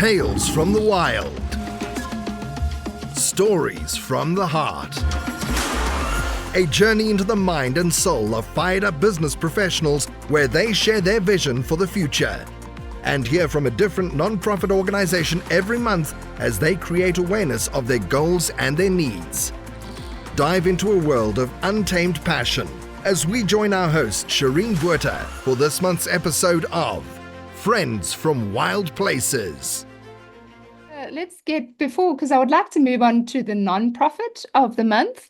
Tales from the wild. Stories from the heart. A journey into the mind and soul of fired-up business professionals where they share their vision for the future. And hear from a different non-profit organization every month as they create awareness of their goals and their needs. Dive into a world of untamed passion as we join our host, Shireen Buerta, for this month's episode of Friends from Wild Places. Let's get because I would like to move on to the non-profit of the month.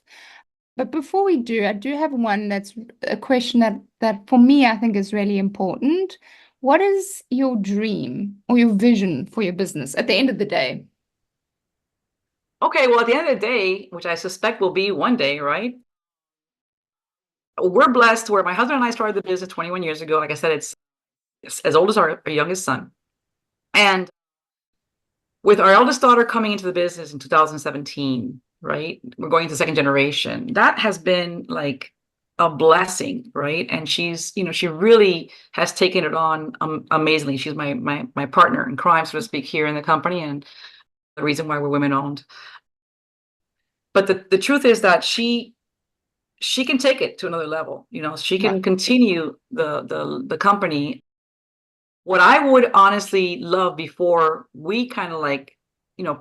But before we do, I do have one that's a question that for me, I think is really important. What is your dream or your vision for your business at the end of the day? Okay, well, at the end of the day, which I suspect will be one day, right? We're blessed where my husband and I started the business 21 years ago. Like I said, it's as old as our youngest son. And with our eldest daughter coming into the business in 2017, right? We're going to second generation. That has been like a blessing, right? And she's, she really has taken it on amazingly. She's my partner in crime, so to speak, here in the company, and the reason why we're women owned. But the truth is that she can take it to another level. She can continue the company. What I would honestly love before we kind of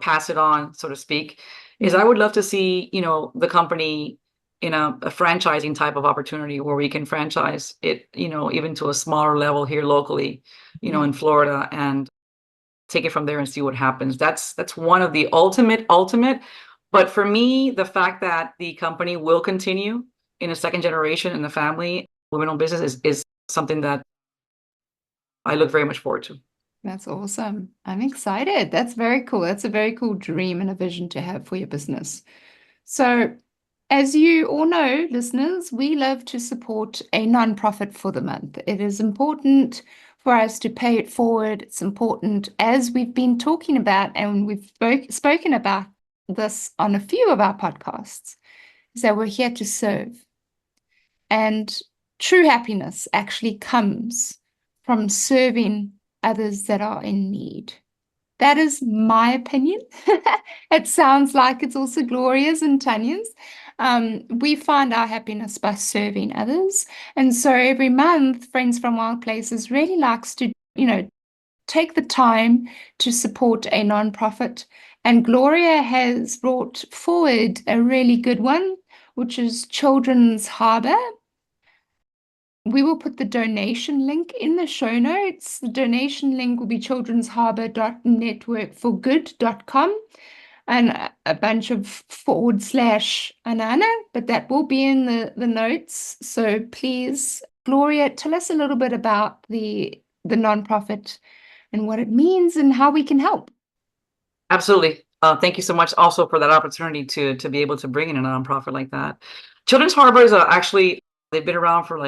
pass it on, so to speak, is I would love to see, the company in a franchising type of opportunity where we can franchise it, even to a smaller level here locally, in Florida, and take it from there and see what happens. That's one of the ultimate. But for me, the fact that the company will continue in a second generation in the family, women-owned business is something that I look very much forward to. That's awesome. I'm excited. That's very cool. That's a very cool dream and a vision to have for your business. So, as you all know, listeners, we love to support a nonprofit for the month. It is important for us to pay it forward. It's important, as we've been talking about, and we've spoken about this on a few of our podcasts, is that we're here to serve. And true happiness actually comes from serving others that are in need. That is my opinion. It sounds like it's also Gloria's and Tanya's. We find our happiness by serving others. And so every month, Friends from Wild Places really likes to, take the time to support a nonprofit. And Gloria has brought forward a really good one, which is Children's Harbour. We will put the donation link in the show notes. The donation link will be children'sharbour.networkforgood.com and a bunch of /Anana, but that will be in the notes. So please, Gloria, tell us a little bit about the nonprofit and what it means and how we can help. Absolutely. Thank you so much also for that opportunity to be able to bring in a nonprofit like that. Children's Harbour is actually, they've been around for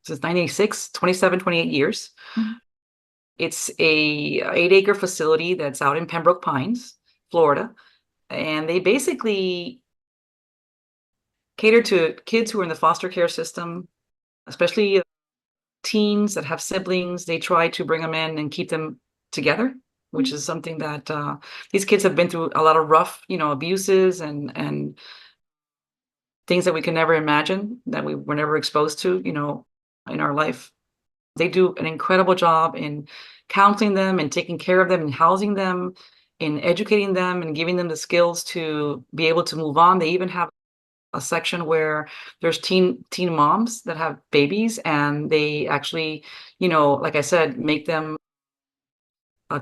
since 1986, 27, 28 years. Mm-hmm. It's a 8-acre facility that's out in Pembroke Pines, Florida. And they basically cater to kids who are in the foster care system, especially teens that have siblings. They try to bring them in and keep them together, which is something that these kids have been through a lot of rough, abuses and things that we can never imagine, that we were never exposed to, in our life. They do an incredible job in counseling them and taking care of them and housing them, in educating them and giving them the skills to be able to move on. They even have a section where there's teen moms that have babies, and they actually, like I said, make them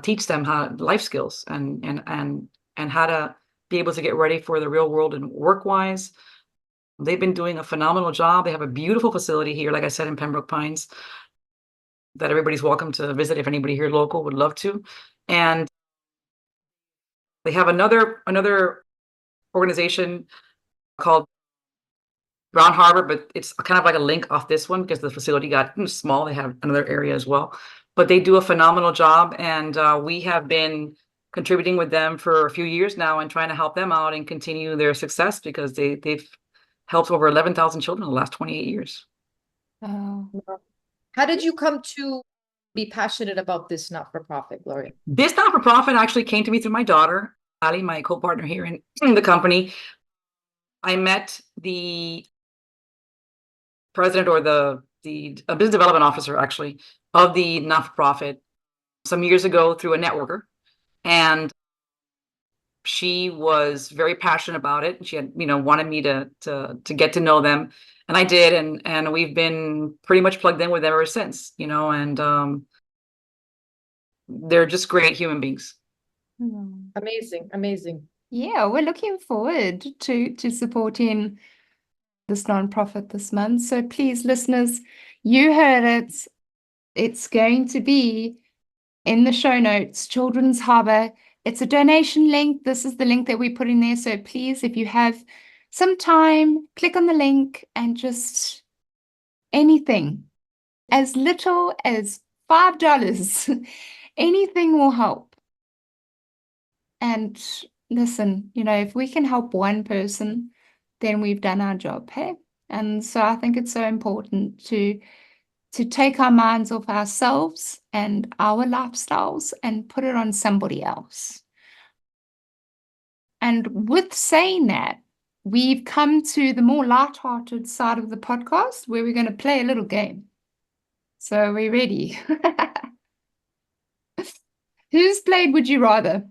teach them how life skills and how to be able to get ready for the real world and work-wise. They've been doing a phenomenal job. They have a beautiful facility here, like I said, in Pembroke Pines, that everybody's welcome to visit if anybody here local would love to. And they have another organization called Brown Harbor, but it's kind of like a link off this one because the facility got small. They have another area as well, but they do a phenomenal job. And we have been contributing with them for a few years now and trying to help them out and continue their success, because they've helped over 11,000 children in the last 28 years. Oh. How did you come to be passionate about this not-for-profit, Gloria? This not-for-profit actually came to me through my daughter, Ali, my co-partner here in the company. I met the president or the business development officer, actually, of the not-for-profit some years ago through a networker. And she was very passionate about it. She had, wanted me to get to know them. And I did. And we've been pretty much plugged in with them ever since, and they're just great human beings. Amazing, amazing. Yeah, we're looking forward to supporting this nonprofit this month. So please, listeners, you heard it. It's going to be in the show notes, Children's Harbour. It's a donation link. This is the link that we put in there. So please, if you have some time, click on the link and just anything, as little as $5, anything will help. And listen, if we can help one person, then we've done our job, hey? And so I think it's so important to take our minds off ourselves and our lifestyles and put it on somebody else. And with saying that, we've come to the more lighthearted side of the podcast where we're going to play a little game. So we're ready. Who's played Would You Rather?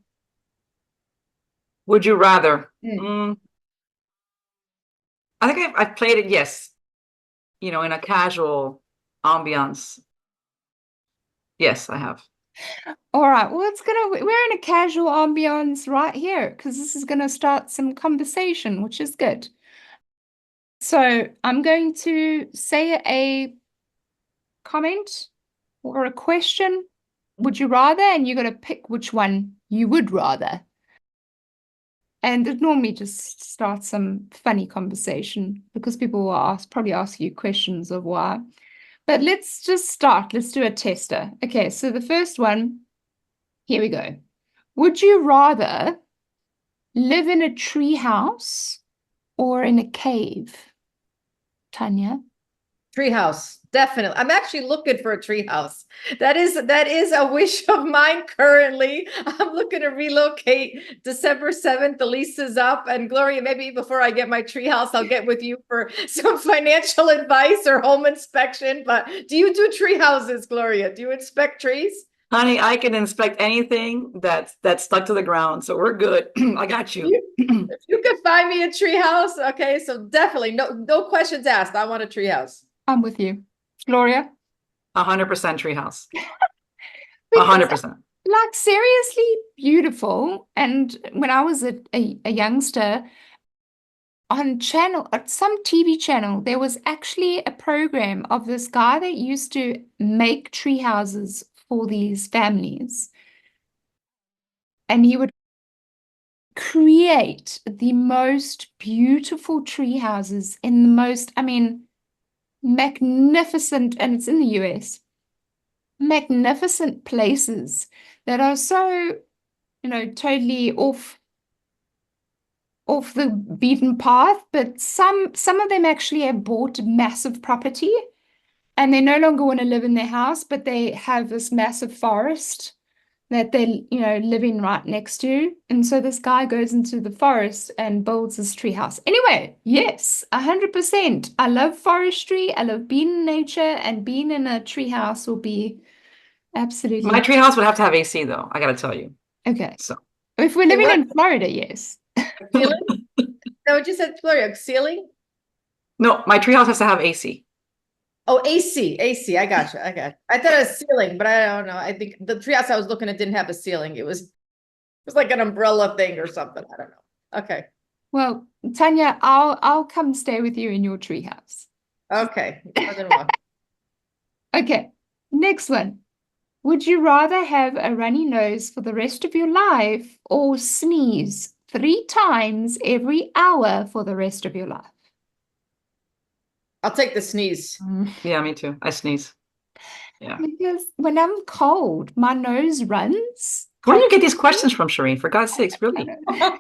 Would you rather? I think I've played it, yes. In a casual ambiance. Yes, I have. All right. Well, we're in a casual ambiance right here because this is gonna start some conversation, which is good. So I'm going to say a comment or a question. Would you rather? And you're gonna pick which one you would rather. And it normally just starts some funny conversation because people will probably ask you questions of why. But let's just start. Let's do a tester. Okay, so the first one, here we go. Would you rather live in a tree house or in a cave? Tanya? Treehouse, definitely. I'm actually looking for a treehouse. That is a wish of mine currently. I'm looking to relocate December 7th. The lease is up. And Gloria, maybe before I get my treehouse, I'll get with you for some financial advice or home inspection. But do you do tree houses, Gloria? Do you inspect trees? Honey, I can inspect anything that's stuck to the ground, so we're good. I got you. If you could find me a treehouse, okay. So definitely, no questions asked. I want a treehouse. I'm with you. Gloria? 100% treehouse. 100%. Like seriously beautiful. And when I was a youngster, on some TV channel, there was actually a program of this guy that used to make tree houses for these families. And he would create the most beautiful tree houses in the most, magnificent, and it's in the US, magnificent places that are so, totally off the beaten path, but some of them actually have bought massive property and they no longer want to live in their house, but they have this massive forest that they're, living right next to. And so this guy goes into the forest and builds this tree house. Anyway, yes, 100%. I love forestry. I love being in nature, and being in a tree house will be absolutely. My tree house would have to have AC though, I gotta tell you. Okay. So if we're living in Florida, yes. Ceiling? No, what you said, Gloria, ceiling? No, my tree house has to have AC. Oh, AC. I got you. I thought it was ceiling, but I don't know. I think the treehouse I was looking at didn't have a ceiling. It was like an umbrella thing or something. I don't know. Okay. Well, Tanya, I'll come stay with you in your treehouse. Okay. More than one. Okay. Next one. Would you rather have a runny nose for the rest of your life or sneeze 3 times every hour for the rest of your life? I'll take the sneeze. Yeah, me too. I sneeze. Yeah. Because when I'm cold, my nose runs. Where do you get these questions from, Shireen? For God's sakes, really? I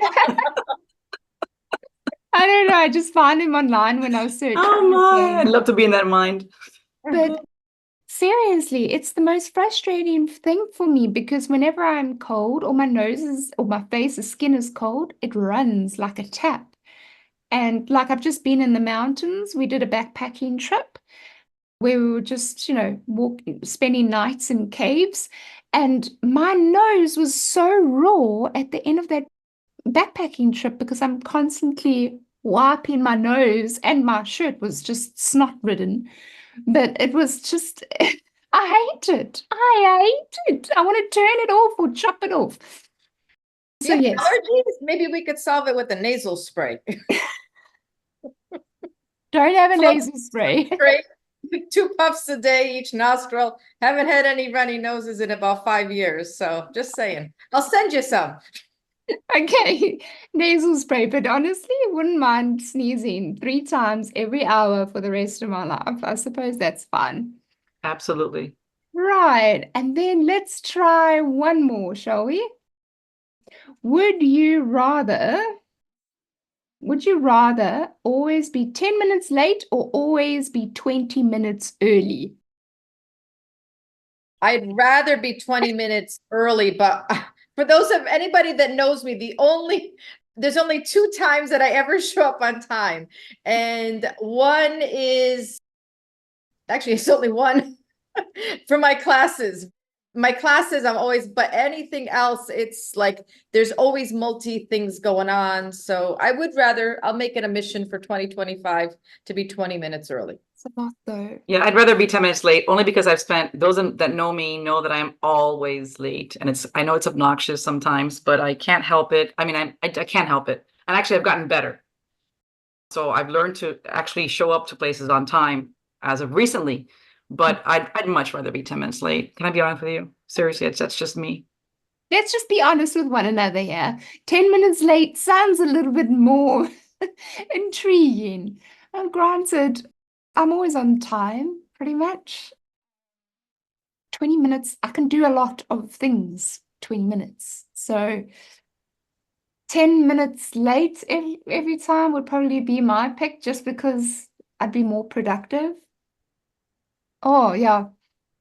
don't know. I just find them online when I was searching. Oh my, I'd love to be in that mind. But Seriously, it's the most frustrating thing for me because whenever I'm cold or my nose is or my face, the skin is cold, it runs like a tap. And like I've just been in the mountains, we did a backpacking trip where we were just, walking, spending nights in caves, and my nose was so raw at the end of that backpacking trip because I'm constantly wiping my nose and my shirt was just snot ridden. But it was just, I hate it. I hate it. I want to turn it off or chop it off. So, Yeah, yes, allergies, maybe we could solve it with a nasal spray. don't have a Float nasal spray. spray, 2 puffs a day each nostril. Haven't had any runny noses in about 5 years. So just saying. I'll send you some. Okay, nasal spray, but honestly, I wouldn't mind sneezing 3 times every hour for the rest of my life. I suppose that's fun. Absolutely. Right, and then let's try one more, shall we? Would you rather always be 10 minutes late or always be 20 minutes early? I'd rather be 20 minutes early, but for those of anybody that knows me, there's only 2 times that I ever show up on time. And one is actually it's only one for my classes. My classes, I'm always, but anything else, it's like there's always multi things going on. So I'll make it a mission for 2025 to be 20 minutes early. It's a lot though. Yeah, I'd rather be 10 minutes late only because I've spent those that know me know that I'm always late. And I know it's obnoxious sometimes, but I can't help it. I mean, I can't help it. And actually I've gotten better. So I've learned to actually show up to places on time as of recently, but I'd much rather be 10 minutes late. Can I be honest with you? Seriously, that's just me. Let's just be honest with one another here. 10 minutes late sounds a little bit more intriguing. And granted, I'm always on time, pretty much. 20 minutes, I can do a lot of things, 20 minutes. So 10 minutes late every time would probably be my pick just because I'd be more productive. Oh, yeah.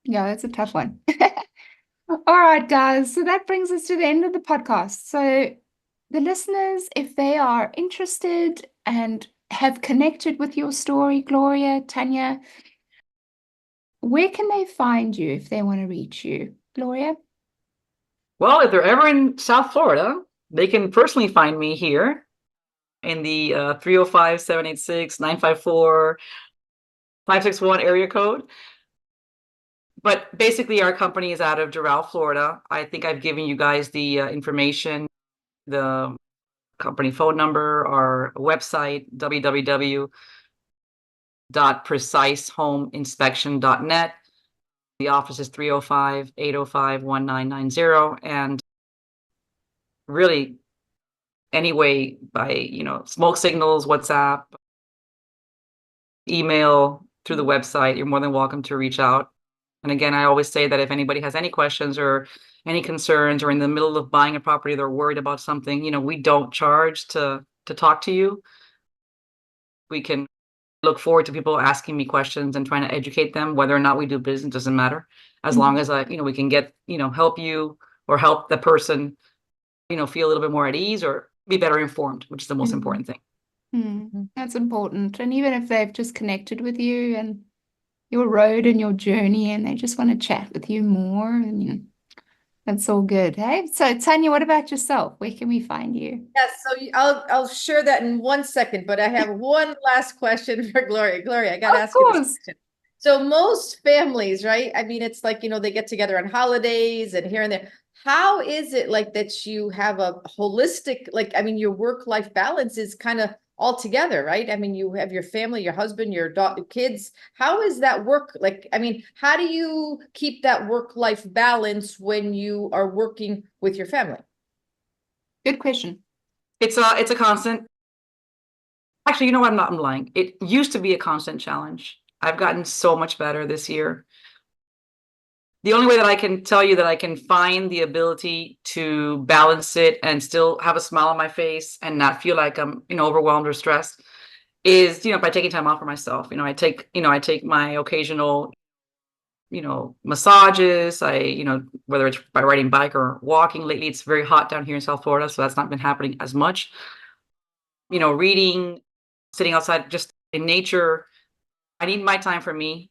Yeah, that's a tough one. All right, guys. So that brings us to the end of the podcast. So the listeners, if they are interested and have connected with your story, Gloria, Tanya, where can they find you if they want to reach you? Gloria? Well, if they're ever in South Florida, they can personally find me here in the 305-786-954-561 area code. But basically, our company is out of Doral, Florida. I think I've given you guys the information, the company phone number, our website, www.precisehomeinspection.net. The office is 305-805-1990. And really, anyway, by, smoke signals, WhatsApp, email, through the website, you're more than welcome to reach out. And again, I always say that if anybody has any questions or any concerns or in the middle of buying a property, they're worried about something, we don't charge to talk to you. We can look forward to people asking me questions and trying to educate them. Whether or not we do business doesn't matter, as long as we can get, help you or help the person, feel a little bit more at ease or be better informed, which is the most important thing. That's important. And even if they've just connected with you and your road and your journey and they just want to chat with you more, and that's all good. Hey, so Tanya, what about yourself? Where can we find you? Yes, so I'll share that in 1 second, but I have one last question for Gloria. Gloria, I got to ask you this question. So most families, right? I mean, it's like, they get together on holidays and here and there. How is it like that you have a holistic, your work-life balance is kind of all together, right? I mean, you have your family, your husband, your kids. How is that work? How do you keep that work-life balance when you are working with your family? Good question. It's a constant. Actually, you know what? I'm lying. It used to be a constant challenge. I've gotten so much better this year. The only way that I can tell you that I can find the ability to balance it and still have a smile on my face and not feel like I'm, overwhelmed or stressed is, by taking time off for myself. I take my occasional massages. Whether it's by riding bike or walking. Lately, it's very hot down here in South Florida, so that's not been happening as much. Reading, sitting outside just in nature. I need my time for me.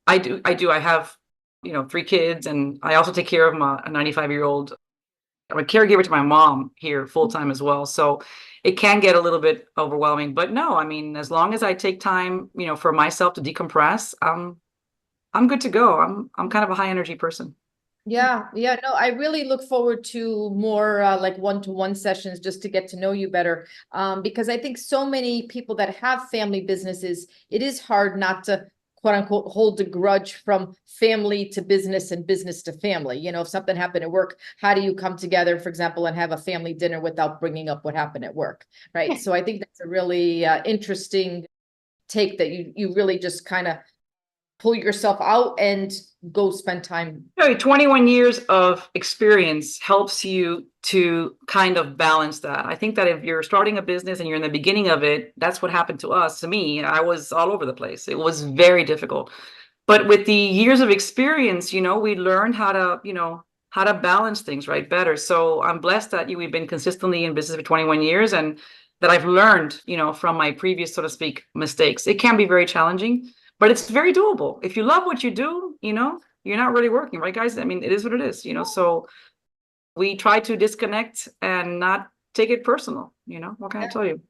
I do. I have, 3 kids, and I also take care of a 95-year-old. I'm a caregiver to my mom here full time as well. So it can get a little bit overwhelming, but no, I mean, as long as I take time, for myself to decompress, I'm good to go. I'm kind of a high energy person. Yeah. No, I really look forward to more like one-to-one sessions just to get to know you better. Because I think so many people that have family businesses, it is hard not to quote unquote hold a grudge from family to business and business to family. If something happened at work, how do you come together, for example, and have a family dinner without bringing up what happened at work? Right. Yeah. So I think that's a really interesting take, that you really just kind of pull yourself out and go spend time. 21 years of experience helps you to kind of balance that. I think that if you're starting a business and you're in the beginning of it, that's what happened to me. I was all over the place. It was very difficult. But with the years of experience, we learned how to balance things right better. So I'm blessed that we've been consistently in business for 21 years, and that I've learned, from my previous, so to speak, mistakes. It can be very challenging, but it's very doable. If you love what you do, you're not really working, right, guys? I mean, it is what it is, so we try to disconnect and not take it personal. What can I tell you?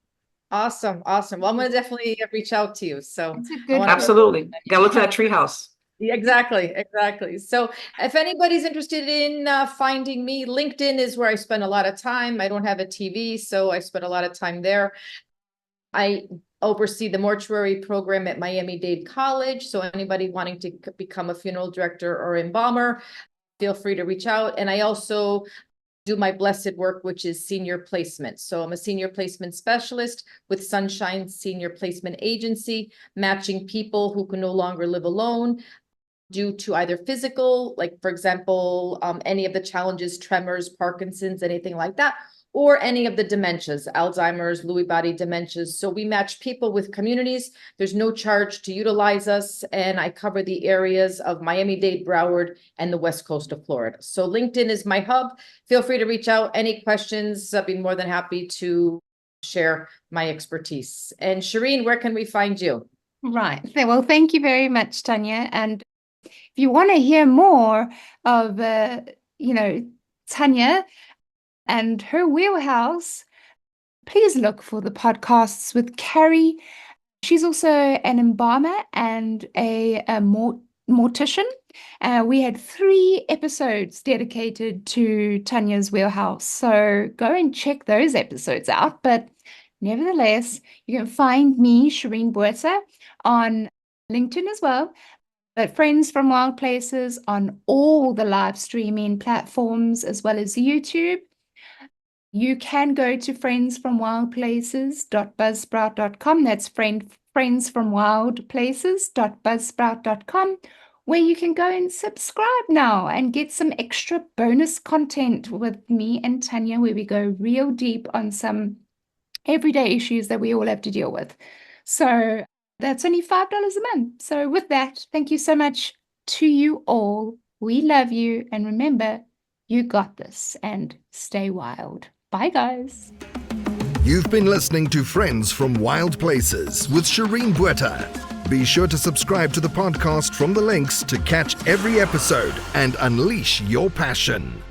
Awesome. Well, I'm going to definitely reach out to you. So It's a good Absolutely. Gotta look for that treehouse. Yeah, exactly. So if anybody's interested in finding me, LinkedIn is where I spend a lot of time. I don't have a TV, so I spend a lot of time there. I oversee the mortuary program at Miami-Dade College. So anybody wanting to become a funeral director or embalmer, feel free to reach out. And I also do my blessed work, which is senior placement. So I'm a senior placement specialist with Sunshine Senior Placement Agency, matching people who can no longer live alone due to either physical, like for example, any of the challenges, tremors, Parkinson's, anything like that, or any of the dementias, Alzheimer's, Lewy body dementias. So we match people with communities. There's no charge to utilize us. And I cover the areas of Miami-Dade, Broward, and the West Coast of Florida. So LinkedIn is my hub. Feel free to reach out. Any questions, I'd be more than happy to share my expertise. And Shireen, where can we find you? Right. Well, thank you very much, Tanya. And if you want to hear more of, Tanya and her wheelhouse, please look for the podcasts with Carrie. She's also an embalmer and a mortician. We had 3 episodes dedicated to Tanya's wheelhouse. So go and check those episodes out. But nevertheless, you can find me, Shireen Buerta, on LinkedIn as well. But Friends from Wild Places on all the live streaming platforms as well as YouTube. You can go to friendsfromwildplaces.buzzsprout.com. That's friendsfromwildplaces.buzzsprout.com, where you can go and subscribe now and get some extra bonus content with me and Tanya, where we go real deep on some everyday issues that we all have to deal with. So that's only $5 a month. So with that, thank you so much to you all. We love you. And remember, you got this, and stay wild. Bye, guys. You've been listening to Friends from Wild Places with Shireen Buerta. Be sure to subscribe to the podcast from the links to catch every episode and unleash your passion.